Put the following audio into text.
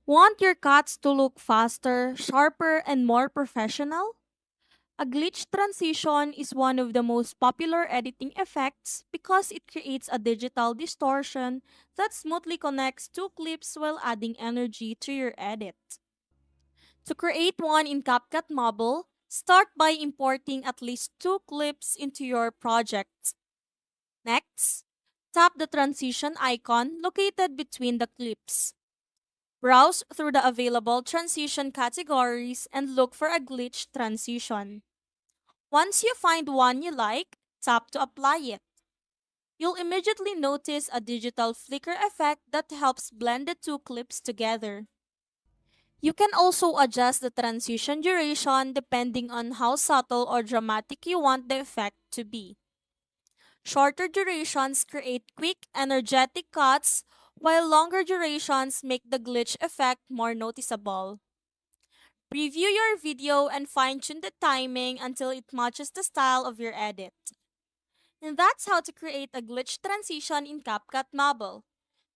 Want your cuts to look faster, sharper, and more professional? A glitch transition is one of the most popular editing effects because it creates a digital distortion that smoothly connects two clips while adding energy to your edit. To create one in CapCut Mobile, start by importing at least two clips into your project. Next, tap the transition icon located between the clips. Browse through the available transition categories and look for a glitch transition. Once you find one you like, tap to apply it. You'll immediately notice a digital flicker effect that helps blend the two clips together. You can also adjust the transition duration depending on how subtle or dramatic you want the effect to be. Shorter durations create quick, energetic cuts, while longer durations make the glitch effect more noticeable. Preview your video and fine tune the timing until it matches the style of your edit. And that's how to create a glitch transition in CapCut Mobile.